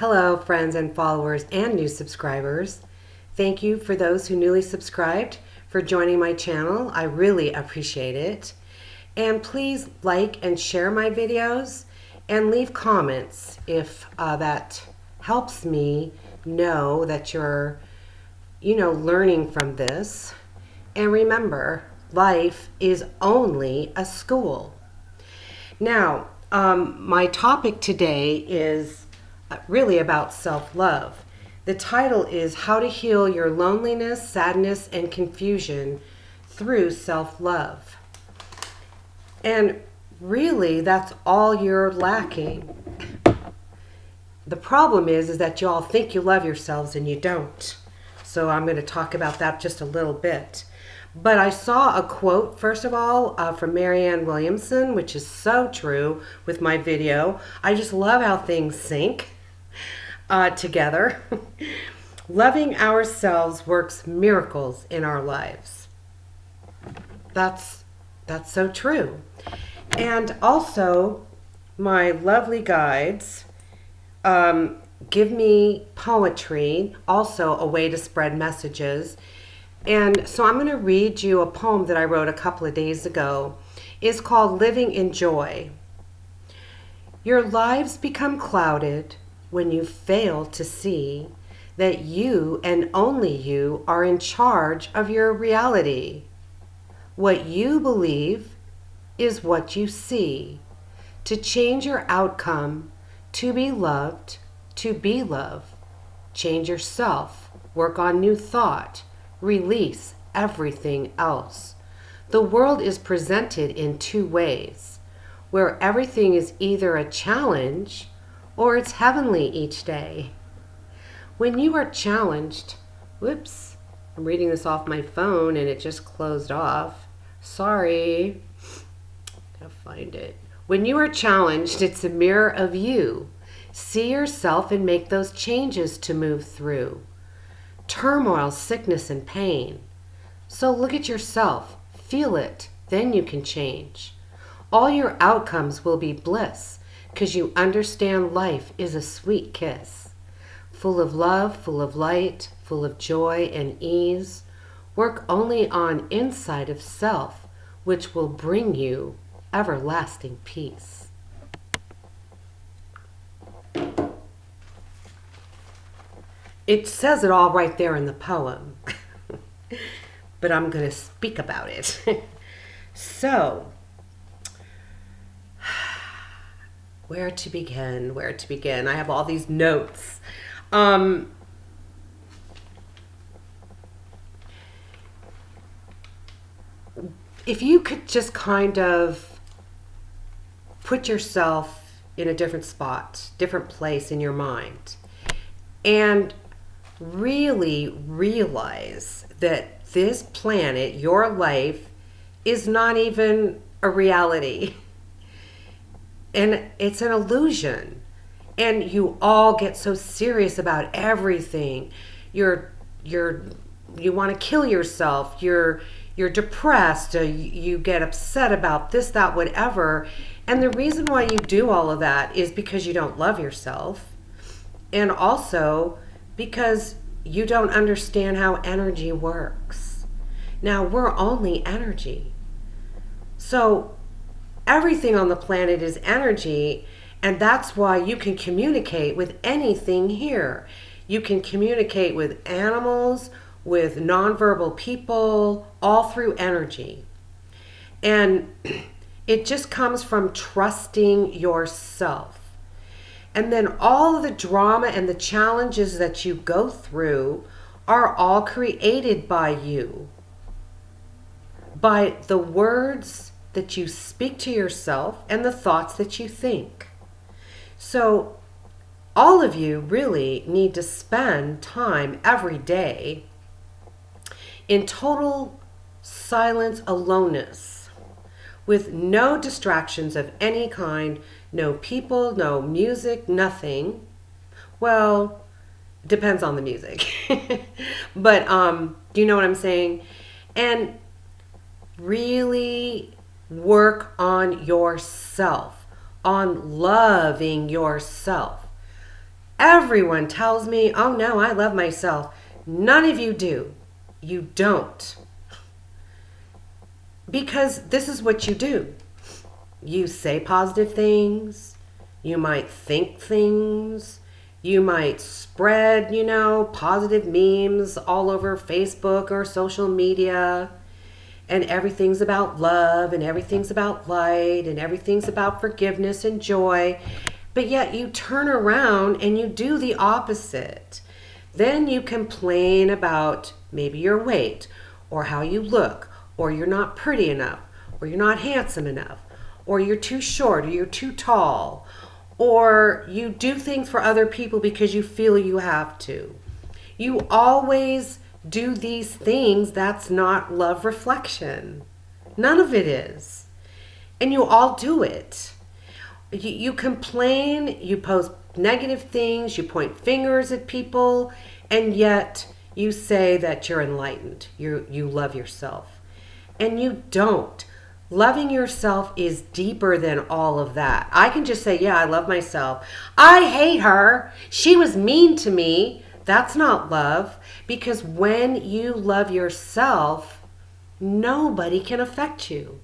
Hello, friends and followers and new subscribers. Thank you for those who newly subscribed for joining my channel. I really appreciate it. And please like and share my videos and leave comments if that helps me know that you're, learning from this. And remember, life is only a school. Now, my topic today is really about self-love. The title is How to Heal Your Loneliness, Sadness, and Confusion Through Self-Love. And really, that's all you're lacking. The problem is that you all think you love yourselves and you don't. So I'm going to talk about that just a little bit. But I saw a quote, first of all, from Marianne Williamson, which is so true with my video. I just love how things sync together. Loving ourselves works miracles in our lives. That's so true. And also, my lovely guides give me poetry, also a way to spread messages. And so I'm going to read you a poem that I wrote a couple of days ago. It's called Living in Joy. Your lives become clouded when you fail to see that you and only you are in charge of your reality. What you believe is what you see. To change your outcome, to be loved, to be love. Change yourself, work on new thought, release everything else. The world is presented in two ways, where everything is either a challenge or it's heavenly each day. When you are challenged, whoops, I'm reading this off my phone and it just closed off. Sorry, gotta find it. When you are challenged, it's a mirror of you. See yourself and make those changes to move through turmoil, sickness, and pain. So look at yourself, feel it, then you can change. All your outcomes will be bliss because you understand life is a sweet kiss. Full of love, full of light, full of joy and ease. Work only on inside of self, which will bring you everlasting peace. It says it all right there in the poem, but I'm going to speak about it. So, where to begin? I have all these notes. If you could just kind of put yourself in a different spot, different place in your mind, and really realize that this planet, your life, is not even a reality. And it's an illusion. And you all get so serious about everything. You want to kill yourself. You're depressed. You get upset about this, that, whatever. And the reason why you do all of that is because you don't love yourself. And also because you don't understand how energy works. Now, we're only energy. So everything on the planet is energy, and that's why you can communicate with anything here. You can communicate with animals, with nonverbal people, all through energy. And it just comes from trusting yourself. And then all of the drama and the challenges that you go through are all created by you. By the words that you speak to yourself and the thoughts that you think. So all of you really need to spend time every day in total silence, aloneness, with no distractions of any kind, no people, no music, nothing. Well, depends on the music. But do you know what I'm saying? And really work on yourself, on loving yourself. Everyone tells me, oh no, I love myself. None of you do. You don't. Because this is what you do. You say positive things. You might think things. You might spread, positive memes all over Facebook or social media. And everything's about love, and everything's about light, and everything's about forgiveness and joy. But yet you turn around and you do the opposite. Then you complain about maybe your weight, or how you look, or you're not pretty enough, or you're not handsome enough, or you're too short, or you're too tall, or you do things for other people because you feel you have to. You always do these things. That's not love reflection. None of it is. And you all do it. You complain, you post negative things, you point fingers at people, and yet you say that you're enlightened. You love yourself. And you don't. Loving yourself is deeper than all of that. I can just say, yeah, I love myself. I hate her. She was mean to me. That's not love. Because when you love yourself, nobody can affect you.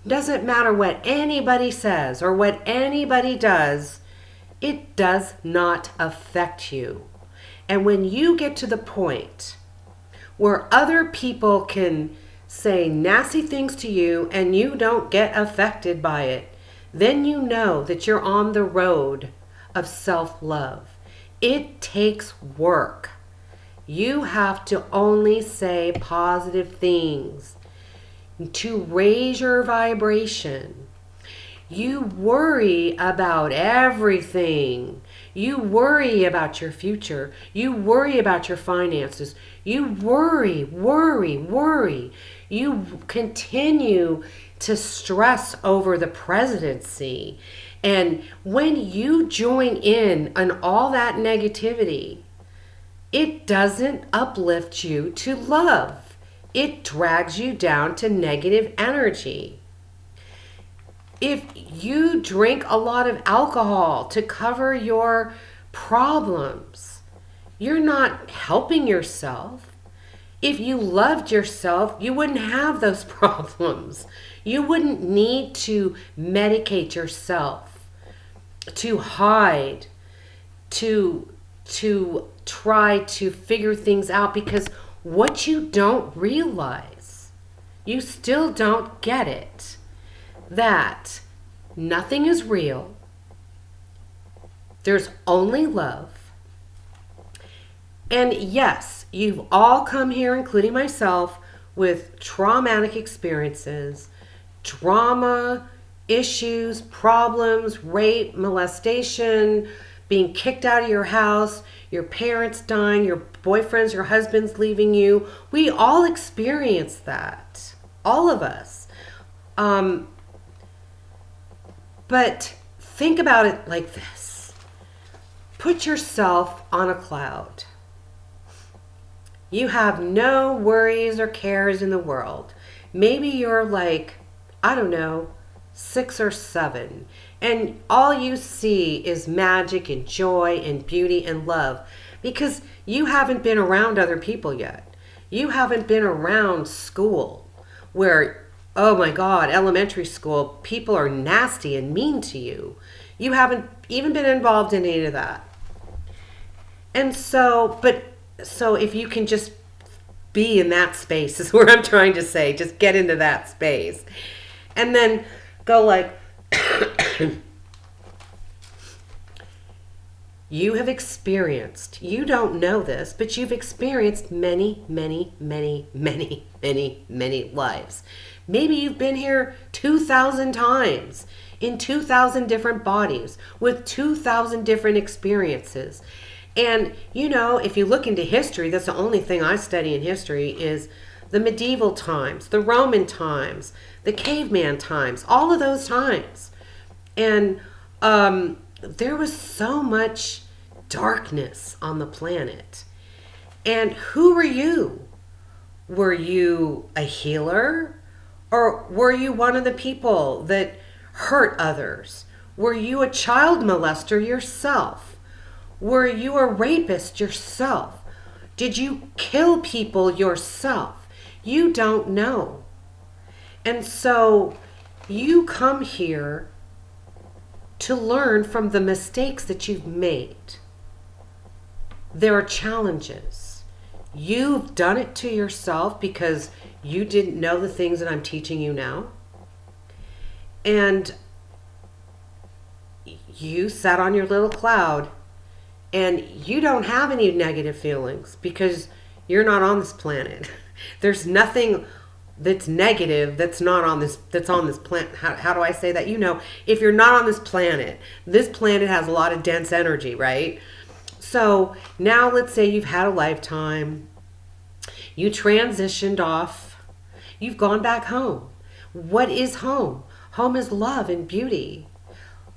Doesn't matter what anybody says or what anybody does, it does not affect you. And when you get to the point where other people can say nasty things to you and you don't get affected by it, then you know that you're on the road of self-love. It takes work. You have to only say positive things to raise your vibration. You worry about everything. You worry about your future. You worry about your finances. You worry. You continue to stress over the presidency. And when you join in on all that negativity, it doesn't uplift you to love. It drags you down to negative energy. If you drink a lot of alcohol to cover your problems, you're not helping yourself. If you loved yourself, you wouldn't have those problems. You wouldn't need to medicate yourself, to hide, to try to figure things out, because what you don't realize, you still don't get it, that nothing is real. There's only love. And yes, you've all come here, including myself, with traumatic experiences, trauma, issues, problems, rape, molestation, being kicked out of your house, your parents dying, your boyfriends, your husbands leaving you. We all experience that. All of us. But think about it like this. Put yourself on a cloud. You have no worries or cares in the world. Maybe you're like, I don't know, 6 or 7. And all you see is magic and joy and beauty and love, because you haven't been around other people yet. You haven't been around school where, oh my God, elementary school, people are nasty and mean to you. You haven't even been involved in any of that. And so if you can just be in that space is what I'm trying to say. Just get into that space. And then go like, you have experienced, you don't know this, but you've experienced many, many, many, many, many, many lives. Maybe you've been here 2,000 times in 2,000 different bodies with 2,000 different experiences. And, if you look into history, that's the only thing I study in history is the medieval times, the Roman times, the caveman times, all of those times. And there was so much darkness on the planet. And who were you? Were you a healer? Or were you one of the people that hurt others? Were you a child molester yourself? Were you a rapist yourself? Did you kill people yourself? You don't know. And so you come here to learn from the mistakes that you've made. There are challenges. You've done it to yourself because you didn't know the things that I'm teaching you now. And you sat on your little cloud and you don't have any negative feelings because you're not on this planet. There's nothing that's negative that's on this planet. How do I say that? If you're not on this planet has a lot of dense energy, right? So now let's say you've had a lifetime, you transitioned off, you've gone back home. What is home? Home is love and beauty.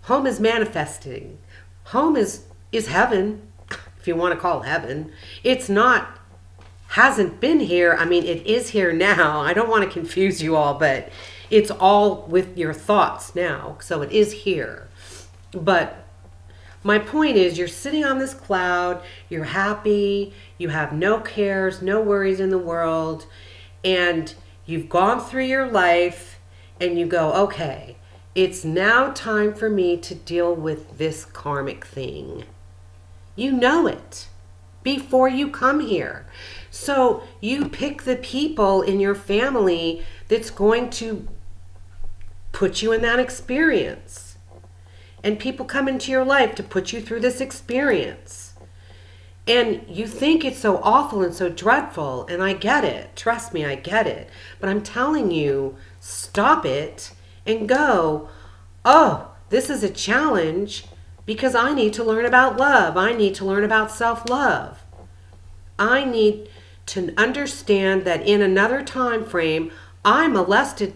Home is manifesting. Home is heaven, if you want to call it heaven. It's not, hasn't been here. I mean, it is here now. I don't want to confuse you all, but it's all with your thoughts now. So it is here. But my point is, you're sitting on this cloud, you're happy, you have no cares, no worries in the world, and you've gone through your life and you go, okay, it's now time for me to deal with this karmic thing. You know it before you come here. So you pick the people in your family that's going to put you in that experience. And people come into your life to put you through this experience. And you think it's so awful and so dreadful. And I get it. Trust me, I get it. But I'm telling you, stop it and go, oh, this is a challenge because I need to learn about love. I need to learn about self-love. I need to understand that in another time frame, I molested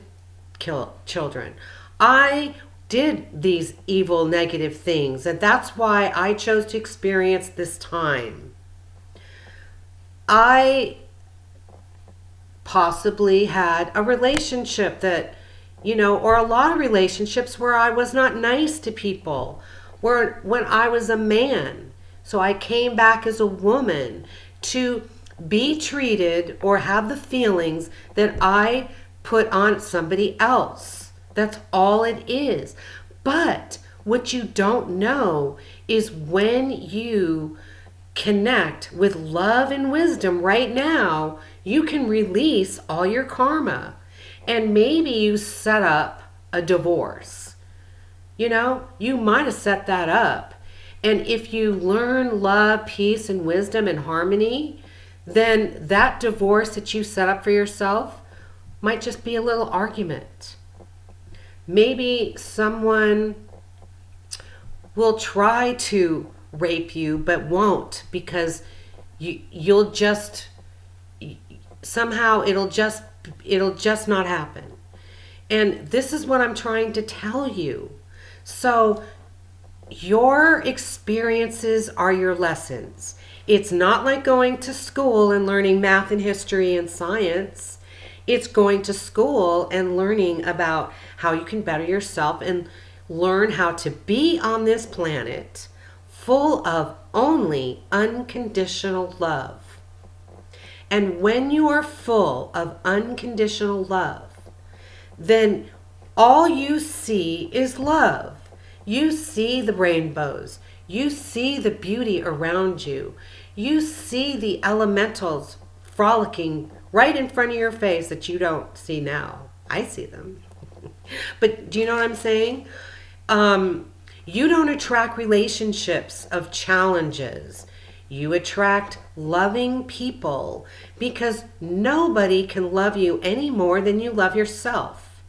children. I did these evil, negative things, and that's why I chose to experience this time. I possibly had a relationship that, or a lot of relationships where I was not nice to people, when I was a man. So I came back as a woman to be treated or have the feelings that I put on somebody else. That's all it is. But what you don't know is when you connect with love and wisdom right now, you can release all your karma. And maybe you set up a divorce. You might have set that up. And if you learn love, peace, and wisdom and harmony, then that divorce that you set up for yourself might just be a little argument. Maybe someone will try to rape you but won't, because you'll just somehow it'll just not happen. And this is what I'm trying to tell you. So your experiences are your lessons. It's not like going to school and learning math and history and science. It's going to school and learning about how you can better yourself and learn how to be on this planet full of only unconditional love. And when you are full of unconditional love, then all you see is love. You see the rainbows. You see the beauty around you. You see the elementals frolicking right in front of your face that you don't see now. I see them. But do you know what I'm saying? You don't attract relationships of challenges. You attract loving people because nobody can love you any more than you love yourself.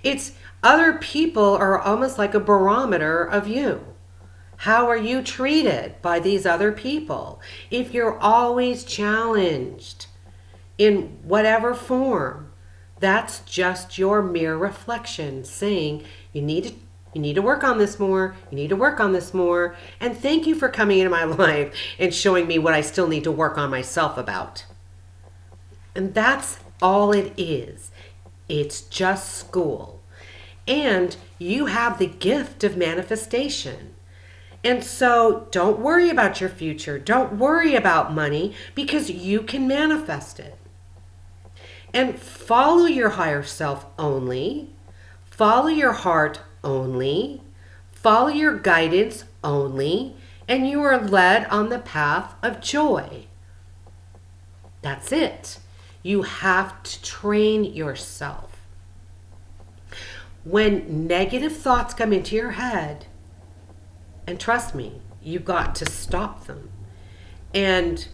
It's other people are almost like a barometer of you. How are you treated by these other people? If you're always challenged in whatever form, that's just your mere reflection saying you need to work on this more. You need to work on this more. And thank you for coming into my life and showing me what I still need to work on myself about. And that's all it is. It's just school. And you have the gift of manifestation. And so don't worry about your future. Don't worry about money because you can manifest it. And follow your higher self only. Follow your heart only. Follow your guidance only. And you are led on the path of joy. That's it. You have to train yourself. When negative thoughts come into your head, and trust me, you got to stop them. And,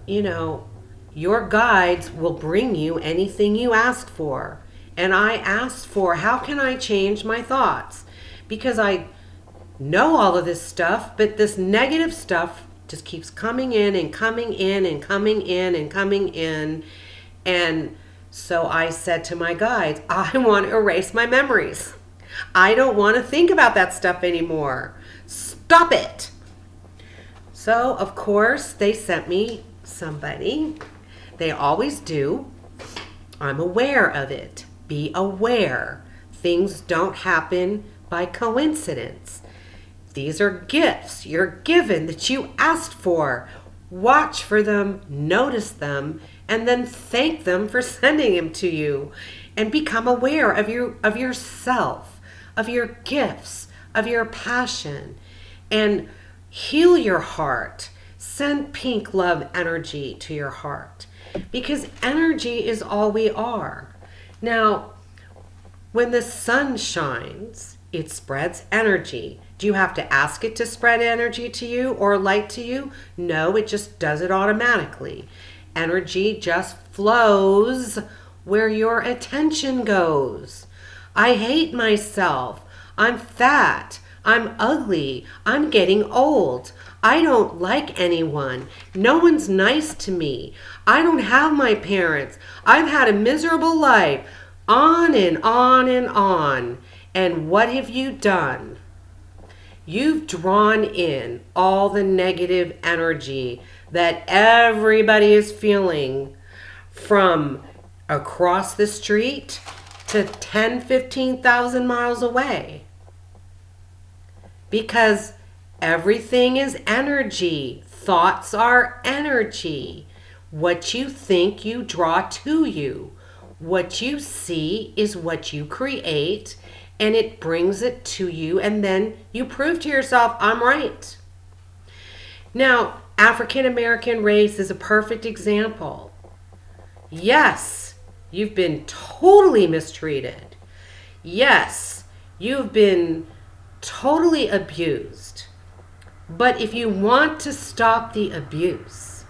your guides will bring you anything you asked for. And I asked for, how can I change my thoughts? Because I know all of this stuff, but this negative stuff just keeps coming in and coming in and coming in and coming in. And so I said to my guides, I want to erase my memories. I don't want to think about that stuff anymore. Stop it. So, of course, they sent me somebody. They always do. I'm aware of it. Be aware. Things don't happen by coincidence. These are gifts you're given that you asked for. Watch for them, notice them, and then thank them for sending them to you. And become aware of yourself, of your gifts, of your passion. And heal your heart. Send pink love energy to your heart. Because energy is all we are. Now, when the sun shines, it spreads energy. Do you have to ask it to spread energy to you or light to you? No, it just does it automatically. Energy just flows where your attention goes. I hate myself. I'm fat. I'm ugly. I'm getting old. I don't like anyone. No one's nice to me. I don't have my parents. I've had a miserable life. On and on and on. And what have you done? You've drawn in all the negative energy that everybody is feeling from across the street to 10, 15,000 miles away. Because everything is energy. Thoughts are energy. What you think, you draw to you. What you see is what you create, and it brings it to you, and then you prove to yourself, I'm right. Now, African American race is a perfect example. Yes, you've been totally mistreated. Yes, you've been totally abused. But if you want to stop the abuse,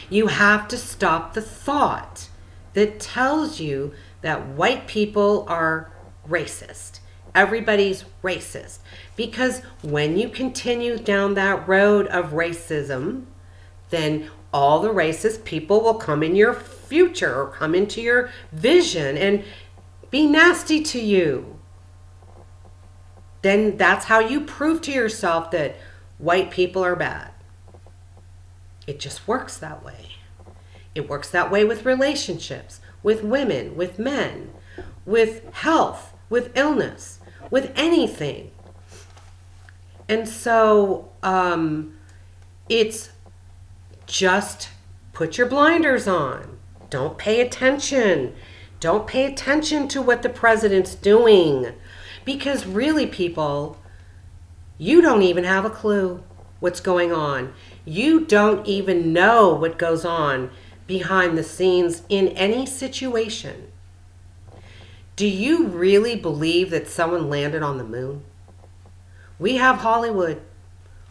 you have to stop the thought that tells you that white people are racist. Everybody's racist. Because when you continue down that road of racism, then all the racist people will come in your future or come into your vision and be nasty to you. Then that's how you prove to yourself that white people are bad. It just works that way. It works that way with relationships, with women, with men, with health, with illness, with anything. And so it's just put your blinders on. Don't pay attention. Don't pay attention to what the president's doing. Because really, people, you don't even have a clue what's going on. You don't even know what goes on behind the scenes in any situation. Do you really believe that someone landed on the moon? We have Hollywood.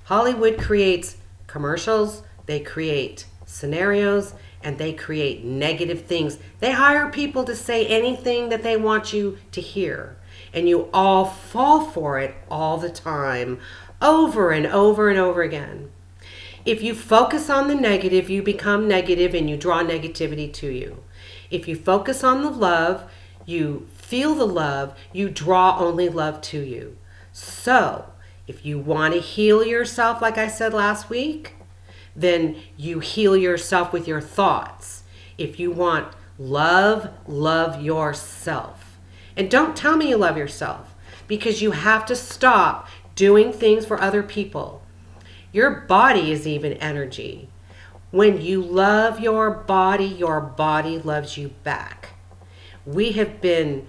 Hollywood creates commercials, they create scenarios, and they create negative things. They hire people to say anything that they want you to hear. And you all fall for it all the time, over and over and over again. If you focus on the negative, you become negative and you draw negativity to you. If you focus on the love, you feel the love, you draw only love to you. So, if you want to heal yourself, like I said last week, then you heal yourself with your thoughts. If you want love, love yourself. And don't tell me you love yourself, because you have to stop doing things for other people. Your body is even energy. When you love your body loves you back. We have been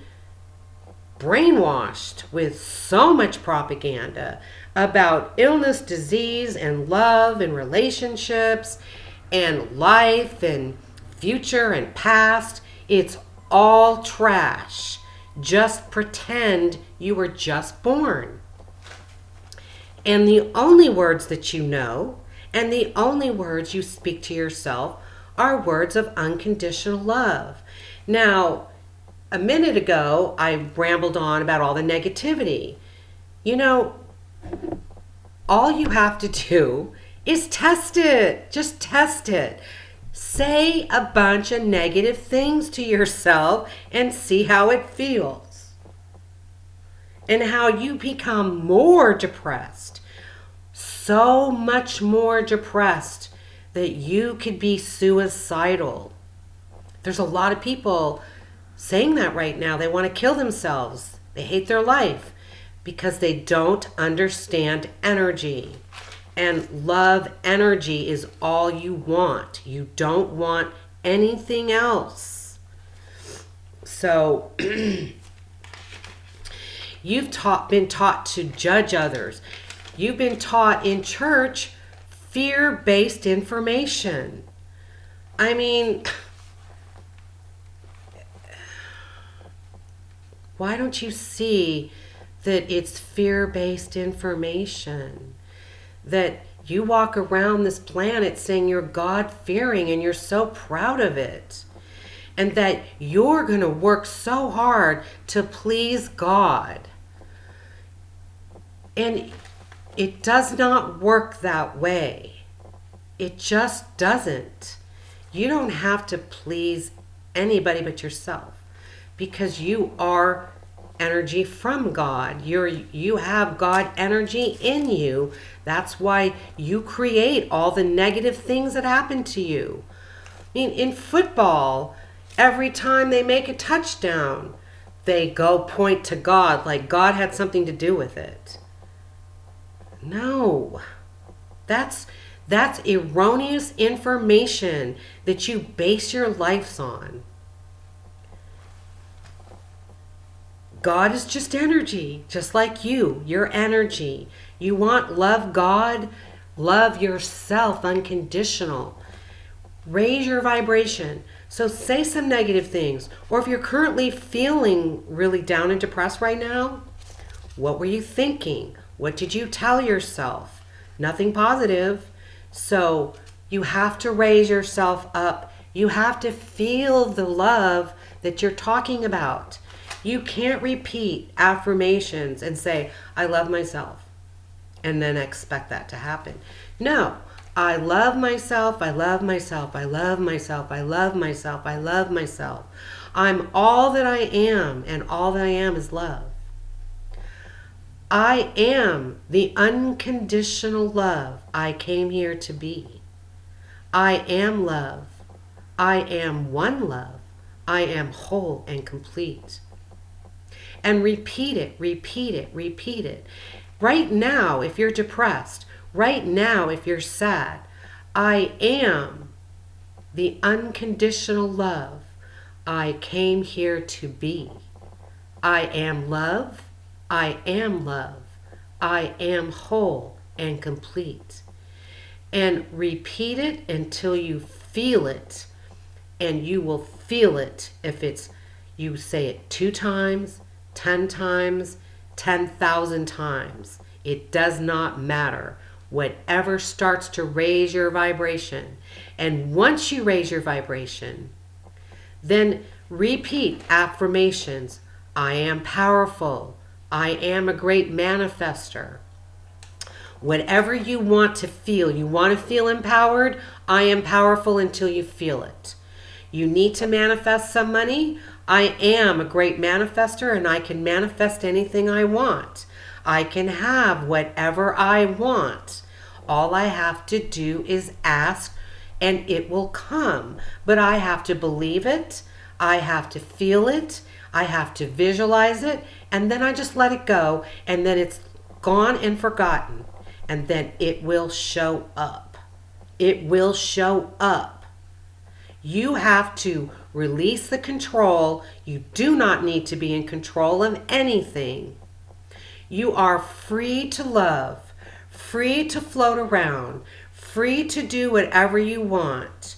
brainwashed with so much propaganda about illness, disease, and love and relationships and life and future and past. It's all trash. Just pretend you were just born. And the only words that you know and the only words you speak to yourself are words of unconditional love. Now, a minute ago, I rambled on about all the negativity. You know, all you have to do is test it. Just test it. Say a bunch of negative things to yourself and see how it feels. And how you become more depressed. So much more depressed that you could be suicidal. There's a lot of people saying that right now. They want to kill themselves. They hate their life because they don't understand energy. And love energy is all you want. You don't want anything else. So you've been taught to judge others. You've been taught in church fear-based information. I mean, why don't you see that it's fear-based information? That you walk around this planet saying you're God-fearing and you're so proud of it. And that you're going to work so hard to please God. And it does not work that way. It just doesn't. You don't have to please anybody but yourself. Because you are energy from God. You have God energy in you. That's why you create all the negative things that happen to you. I mean, in football, every time they make a touchdown, they go point to God, like God had something to do with it. No. That's erroneous information that you base your lives on. God is just energy, just like you. You're energy. You want love God, love yourself unconditional. Raise your vibration. So say some negative things. Or if you're currently feeling really down and depressed right now, what were you thinking? What did you tell yourself? Nothing positive. So you have to raise yourself up. You have to feel the love that you're talking about. You can't repeat affirmations and say, I love myself, and then expect that to happen. No, I love myself, I love myself, I love myself, I love myself, I love myself. I'm all that I am, and all that I am is love. I am the unconditional love I came here to be. I am love. I am one love. I am whole and complete. And repeat it, repeat it, repeat it. Right now, if you're depressed, right now, if you're sad, I am the unconditional love I came here to be. I am love. I am love. I am whole and complete. And repeat it until you feel it. And you will feel it if you say it 2 times, 10 times, 10,000 times. It does not matter. Whatever starts to raise your vibration. And once you raise your vibration, then repeat affirmations. I am powerful. I am a great manifester. Whatever you want to feel. You want to feel empowered? I am powerful until you feel it. You need to manifest some money? I am a great manifester and I can manifest anything I want. I can have whatever I want. All I have to do is ask and it will come. But I have to believe it. I have to feel it. I have to visualize it. And then I just let it go. And then it's gone and forgotten, and then it will show up. It will show up. You have to release the control. You do not need to be in control of anything. You are free to love, free to float around, free to do whatever you want.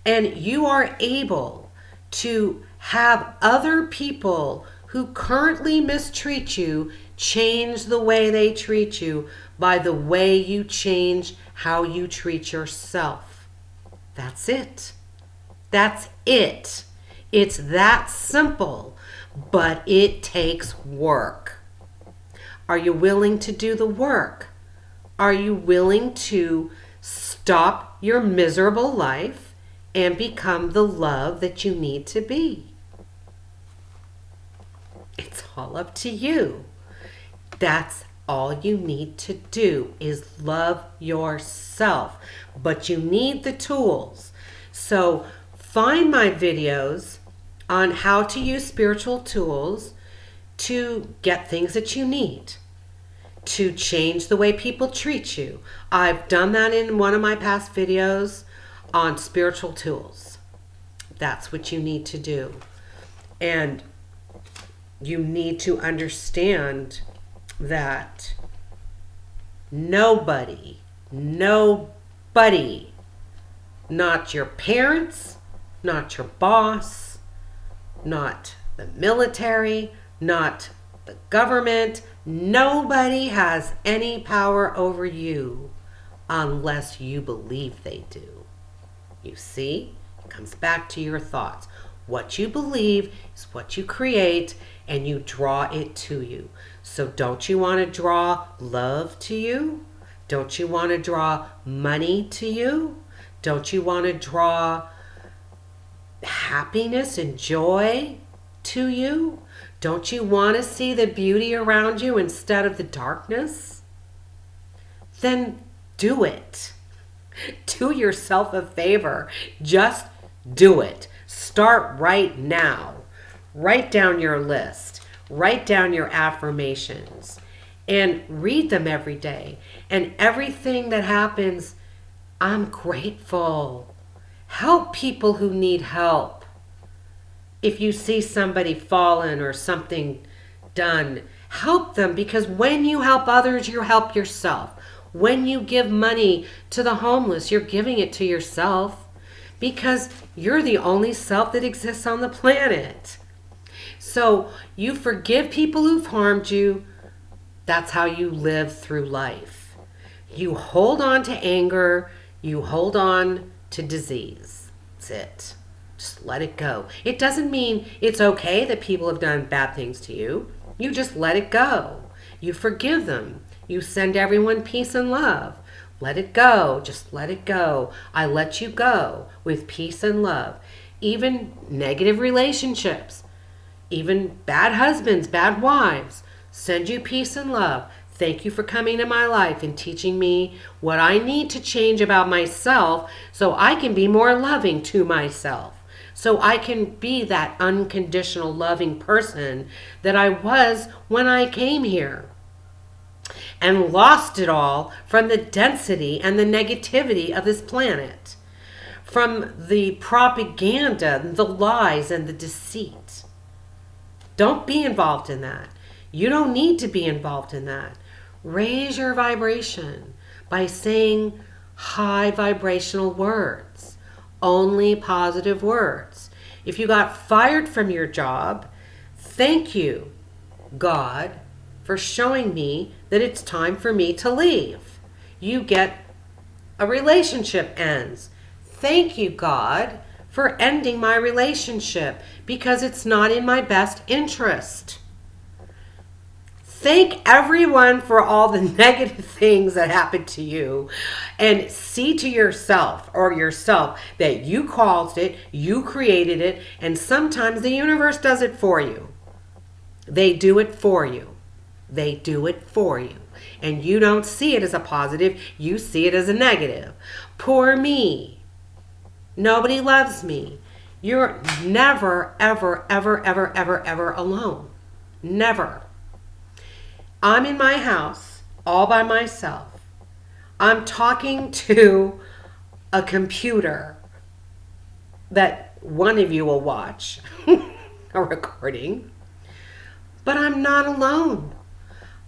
And you are able to have other people who currently mistreat you change the way they treat you by the way you change how you treat yourself. That's it. That's it. It's that simple, but it takes work. Are you willing to do the work? Are you willing to stop your miserable life and become the love that you need to be? It's all up to you. That's all you need to do is love yourself. But you need the tools. So find my videos on how to use spiritual tools to get things that you need, to change the way people treat you. I've done that in one of my past videos on spiritual tools. That's what you need to do. And you need to understand that nobody, not your parents, not your boss, not the military, not the government, nobody has any power over you unless you believe they do. You see, it comes back to your thoughts. What you believe is what you create, and you draw it to you. So don't you want to draw love to you? Don't you want to draw money to you? Don't you want to draw happiness and joy to you? Don't you want to see the beauty around you instead of the darkness? Then do it. Do yourself a favor. Just do it. Start right now. Write down your list. Write down your affirmations and read them every day. And everything that happens, I'm grateful. Help people who need help. If you see somebody fallen or something done, help them, because when you help others, you help yourself. When you give money to the homeless, you're giving it to yourself, because you're the only self that exists on the planet. So you forgive people who've harmed you. That's how you live through life. You hold on to anger. You hold on to disease. That's it. Just let it go. It doesn't mean it's okay that people have done bad things to you. You just let it go. You forgive them. You send everyone peace and love. Let it go. Just let it go. I let you go with peace and love. Even negative relationships, even bad husbands, bad wives, send you peace and love. Thank you for coming to my life and teaching me what I need to change about myself so I can be more loving to myself. So I can be that unconditional loving person that I was when I came here and lost it all from the density and the negativity of this planet, from the propaganda, the lies, and the deceit. Don't be involved in that. You don't need to be involved in that. Raise your vibration by saying high vibrational words, only positive words. If you got fired from your job, thank you, God, for showing me that it's time for me to leave. You get a relationship ends. Thank you, God, for ending my relationship because it's not in my best interest. Thank everyone for all the negative things that happened to you, and see to yourself that you caused it, you created it, and sometimes the universe does it for you. They do it for you. They do it for you. And you don't see it as a positive, you see it as a negative. Poor me. Nobody loves me. You're never, ever, ever, ever, ever, ever alone. Never. I'm in my house all by myself. I'm talking to a computer that one of you will watch a recording, but I'm not alone.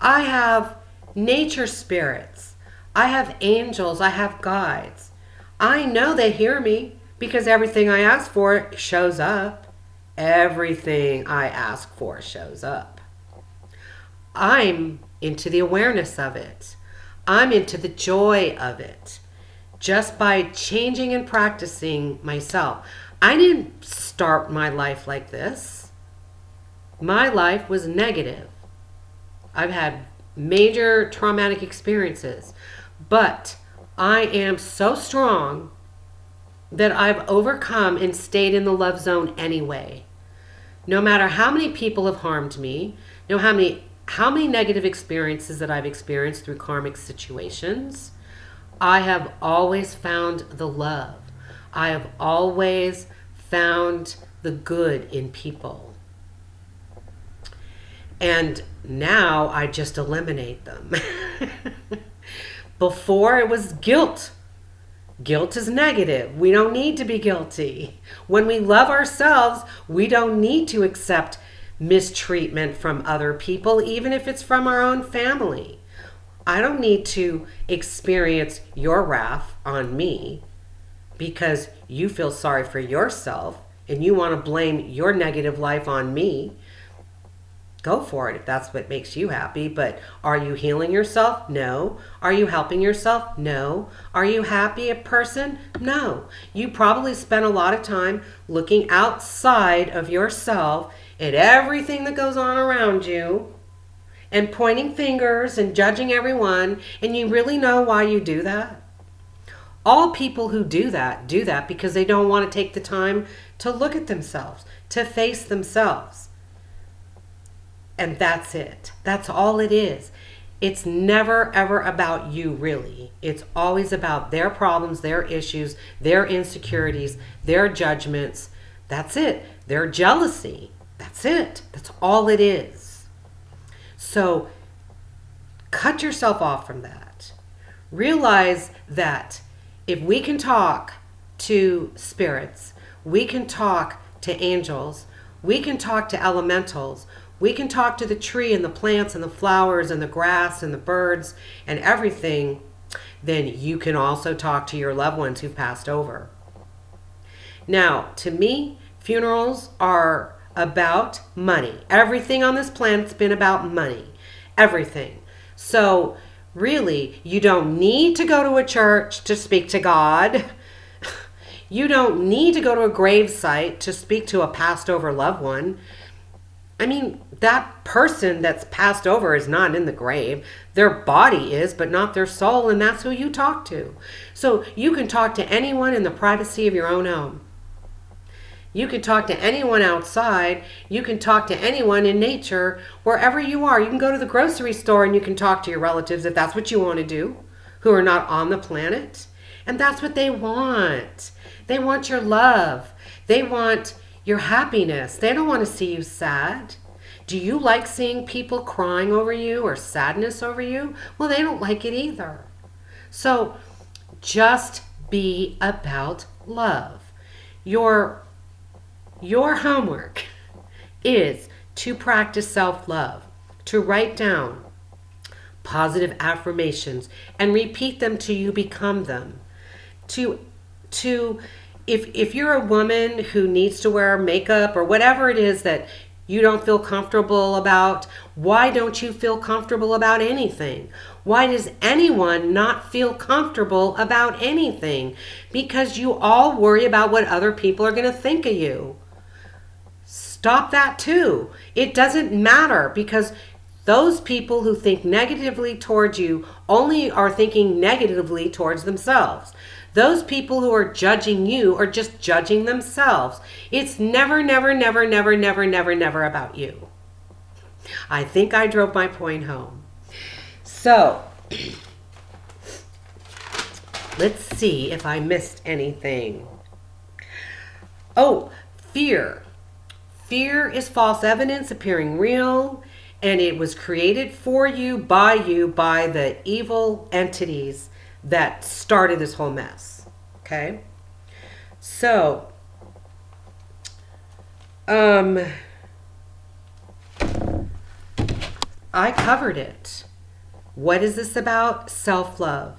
I have nature spirits. I have angels. I have guides. I know they hear me because everything I ask for shows up. Everything I ask for shows up. I'm into the awareness of it. I'm into the joy of it. Just by changing and practicing myself. I didn't start my life like this. My life was negative. I've had major traumatic experiences, but I am so strong that I've overcome and stayed in the love zone anyway. No matter how many people have harmed me, no how many negative experiences that I've experienced through karmic situations, I have always found the love. I have always found the good in people. And now I just eliminate them. Before it was guilt. Guilt is negative. We don't need to be guilty. When we love ourselves, we don't need to accept mistreatment from other people, even if it's from our own family. I don't need to experience your wrath on me because you feel sorry for yourself and you want to blame your negative life on me. Go for it if that's what makes you happy. But are you healing yourself? No. Are you helping yourself? No. Are you happy a person? No. You probably spent a lot of time looking outside of yourself at everything that goes on around you and pointing fingers and judging everyone. And you really know why you do that? All people who do that because they don't want to take the time to look at themselves, to face themselves. And that's it. That's all it is. It's never, ever about you, really. It's always about their problems, their issues, their insecurities, their judgments. That's it. Their jealousy. That's it. That's all it is. So cut yourself off from that. Realize that if we can talk to spirits, we can talk to angels, we can talk to elementals, we can talk to the tree and the plants and the flowers and the grass and the birds and everything, then you can also talk to your loved ones who've passed over. Now, to me, funerals are about money. Everything on this planet's been about money. Everything. So, really, you don't need to go to a church to speak to God. You don't need to go to a grave site to speak to a passed over loved one. I mean, that person that's passed over is not in the grave. Their body is, but not their soul, and that's who you talk to. So you can talk to anyone in the privacy of your own home. You can talk to anyone outside. You can talk to anyone in nature, wherever you are. You can go to the grocery store and you can talk to your relatives if that's what you want to do, who are not on the planet. And that's what they want. They want your love. They want your happiness. They don't want to see you sad. Do you like seeing people crying over you or sadness over you? Well, they don't like it either. So just be about love. Your homework is to practice self-love, to write down positive affirmations and repeat them till you become them. If you're a woman who needs to wear makeup or whatever it is that you don't feel comfortable about, why don't you feel comfortable about anything? Why does anyone not feel comfortable about anything? Because you all worry about what other people are going to think of you. Stop that too. It doesn't matter, because those people who think negatively towards you only are thinking negatively towards themselves. Those people who are judging you are just judging themselves. It's never, never, never, never, never, never, never about you. I think I drove my point home. So, let's see if I missed anything. Oh, fear. Fear is false evidence appearing real, And it was created for you by the evil entities that started this whole mess. Okay? So, I covered it. What is this about? Self-love.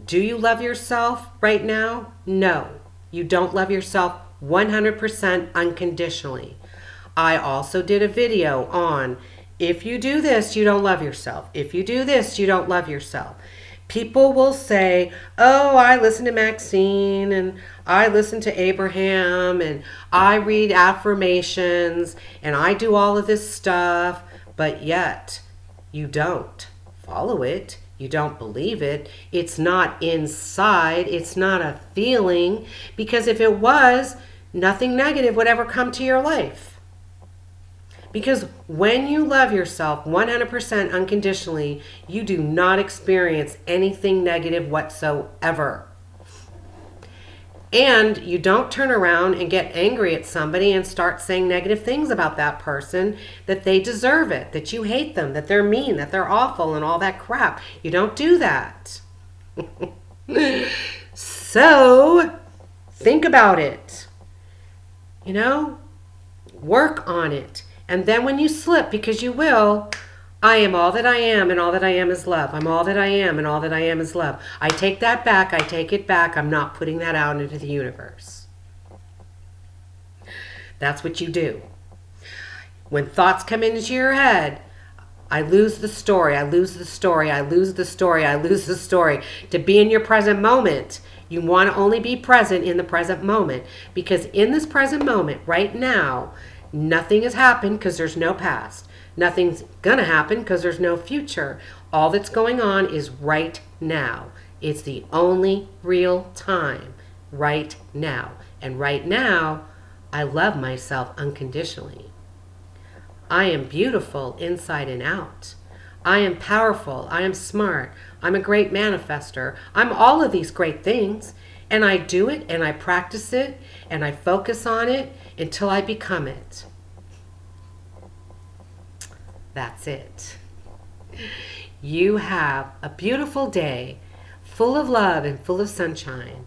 Do you love yourself right now? No. You don't love yourself 100% unconditionally. I also did a video on if you do this, you don't love yourself. If you do this, you don't love yourself. People will say, oh, I listen to Maxine and I listen to Abraham and I read affirmations and I do all of this stuff, but yet you don't follow it. You don't believe it. It's not inside. It's not a feeling, because if it was, nothing negative would ever come to your life. Because when you love yourself 100% unconditionally, you do not experience anything negative whatsoever. And you don't turn around and get angry at somebody and start saying negative things about that person, that they deserve it, that you hate them, that they're mean, that they're awful, and all that crap. You don't do that. So, think about it. You know, work on it. And then when you slip, because you will, I am all that I am, and all that I am is love. I'm all that I am, and all that I am is love. I take that back. I take it back. I'm not putting that out into the universe. That's what you do. When thoughts come into your head, I lose the story. I lose the story. I lose the story. I lose the story. To be in your present moment, you want to only be present in the present moment. Because in this present moment, right now, nothing has happened because there's no past. Nothing's going to happen because there's no future. All that's going on is right now. It's the only real time, right now. And right now, I love myself unconditionally. I am beautiful inside and out. I am powerful. I am smart. I'm a great manifester. I'm all of these great things. And I do it and I practice it and I focus on it until I become it. That's it. You have a beautiful day full of love and full of sunshine.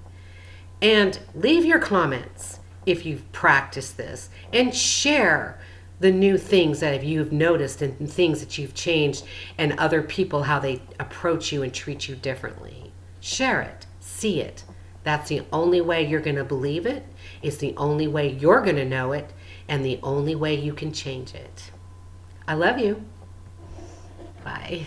And leave your comments if you've practiced this, and share the new things that you've noticed and things that you've changed, and other people, how they approach you and treat you differently. Share it. See it. That's the only way you're going to believe it. It's the only way you're going to know it, and the only way you can change it. I love you. Bye.